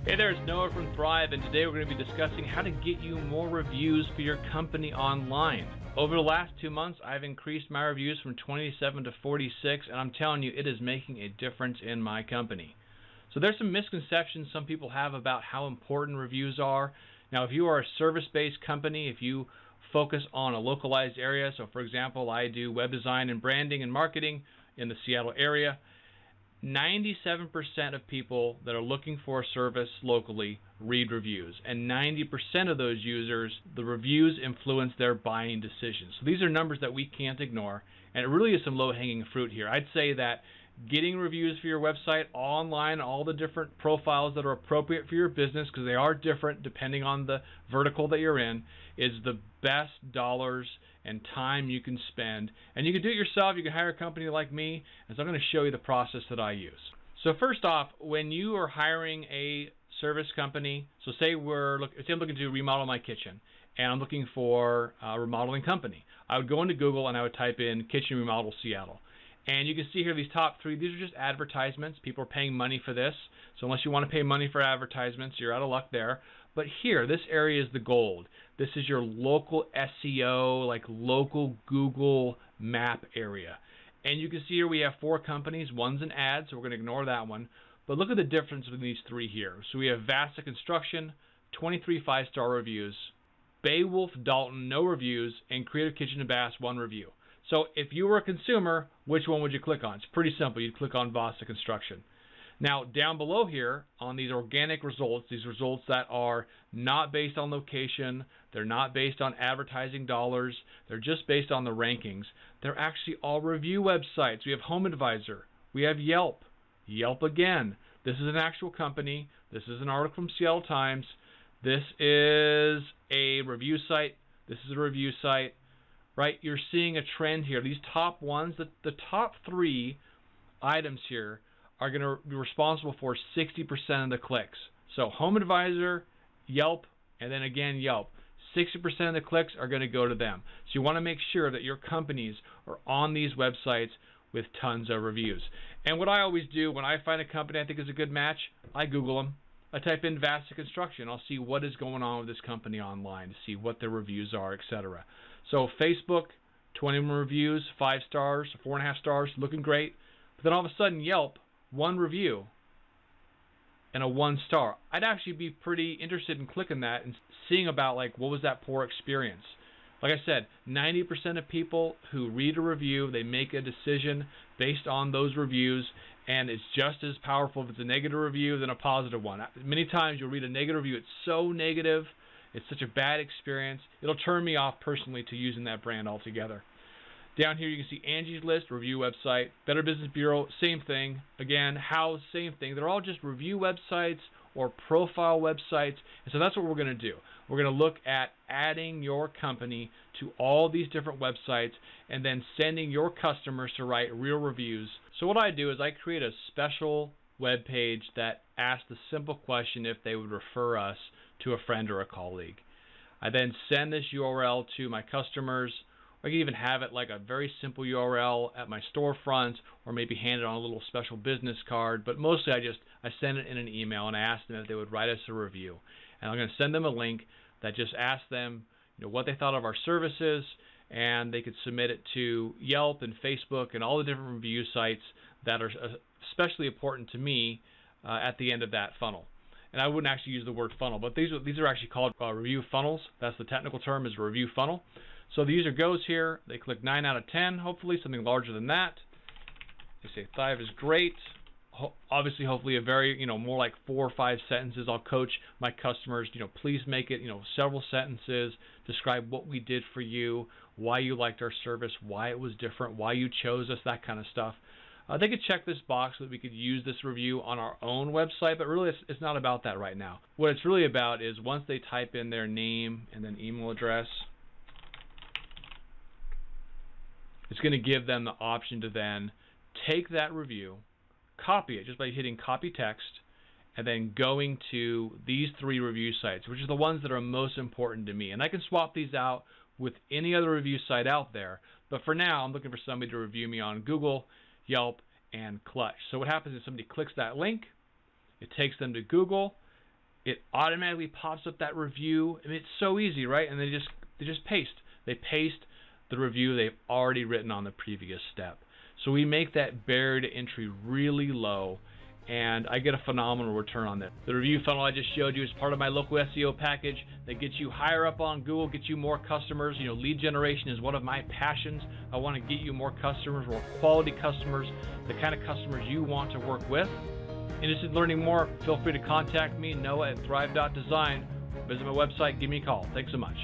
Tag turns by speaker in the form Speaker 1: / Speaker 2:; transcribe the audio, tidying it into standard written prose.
Speaker 1: Hey there, it's Noah from Thrive, and today we're going to be discussing how to get you more reviews for your company online. Over the last 2 months, I've increased my reviews from 27 to 46, and I'm telling you, it is making a difference in my company. So there's some misconceptions some people have about how important reviews are. Now, if you are a service-based company, if you focus on a localized area, so for example, I do web design and branding and marketing in the Seattle area, 97% of people that are looking for a service locally read reviews, and 90% of those users, the reviews influence their buying decisions. So these are numbers that we can't ignore, and it really is some low-hanging fruit here. I'd say that getting reviews for your website online, all the different profiles that are appropriate for your business, because they are different depending on the vertical that you're in, is the best dollars and time you can spend. And you can do it yourself. You can hire a company like me, and so I'm going to show you the process that I use. So first off, when you are hiring a service company, so say I'm looking to remodel my kitchen, and I'm looking for a remodeling company, I would go into Google and I would type in kitchen remodel Seattle. And you can see here these top three, these are just advertisements. People are paying money for this. So unless you want to pay money for advertisements, you're out of luck there. But here, this area is the gold. This is your local SEO, like local Google map area. And you can see here we have 4 companies. One's an ad, so we're going to ignore that one. But look at the difference between these 3 here. So we have Vasta Construction, 23 5-star reviews. Beowulf Dalton, no reviews. And Creative Kitchen and Baths, 1 review. So if you were a consumer, which one would you click on? It's pretty simple. You'd click on Vasta Construction. Now, down below here on these organic results, these results that are not based on location, they're not based on advertising dollars, they're just based on the rankings, they're actually all review websites. We have HomeAdvisor, we have Yelp, Yelp again. This is an actual company, this is an article from Seattle Times, this is a review site, this is a review site, right? You're seeing a trend here. These top ones, the top 3 items here are going to be responsible for 60% of the clicks. So HomeAdvisor, Yelp, and then again Yelp. 60% of the clicks are going to go to them. So you want to make sure that your companies are on these websites with tons of reviews. And what I always do when I find a company I think is a good match, I Google them. I type in Vasta Construction. I'll see what is going on with this company online to see what their reviews are, etc. So Facebook, 21 reviews, 5 stars, 4.5 stars, looking great. But then all of a sudden Yelp, 1 review and a 1 star. I'd actually be pretty interested in clicking that and seeing about like what was that poor experience. Like I said, 90% of people who read a review, they make a decision based on those reviews, and it's just as powerful if it's a negative review than a positive one. Many times you'll read a negative review, it's so negative, it's such a bad experience, it'll turn me off personally to using that brand altogether. Down here you can see Angie's List, review website. Better Business Bureau, same thing. Again, Houzz, same thing. They're all just review websites or profile websites. And so that's what we're going to do. We're going to look at adding your company to all these different websites and then sending your customers to write real reviews. So what I do is I create a special web page that asks the simple question if they would refer us to a friend or a colleague. I then send this URL to my customers. I can even have it like a very simple URL at my storefront, or maybe hand it on a little special business card. But mostly I send it in an email and I ask them if they would write us a review. And I'm going to send them a link that just asks them, what they thought of our services, and they could submit it to Yelp and Facebook and all the different review sites that are especially important to me at the end of that funnel. And I wouldn't actually use the word funnel, but these are actually called review funnels. That's the technical term, is a review funnel. So the user goes here, they click 9 out of 10, hopefully something larger than that. They say Thrive is great. Obviously, hopefully a very, more like 4 or 5 sentences. I'll coach my customers, please make it, several sentences, describe what we did for you, why you liked our service, why it was different, why you chose us, that kind of stuff. They could check this box so that we could use this review on our own website, but really it's not about that right now. What it's really about is once they type in their name and then email address, it's going to give them the option to then take that review, copy it just by hitting copy text, and then going to these 3 review sites, which are the ones that are most important to me. And I can swap these out with any other review site out there, but for now I'm looking for somebody to review me on Google, Yelp, and Clutch. So what happens is somebody clicks that link, it takes them to Google, it automatically pops up that review. I mean, it's so easy, right? And they just paste. They paste the review they've already written on the previous step. So we make that barrier to entry really low, and I get a phenomenal return on that. The review funnel I just showed you is part of my local SEO package that gets you higher up on Google, gets you more customers. You know, lead generation is one of my passions. I want to get you more customers, more quality customers, the kind of customers you want to work with. Interested in learning more? Feel free to contact me, Noah at Thrive.design. Visit my website, give me a call. Thanks so much.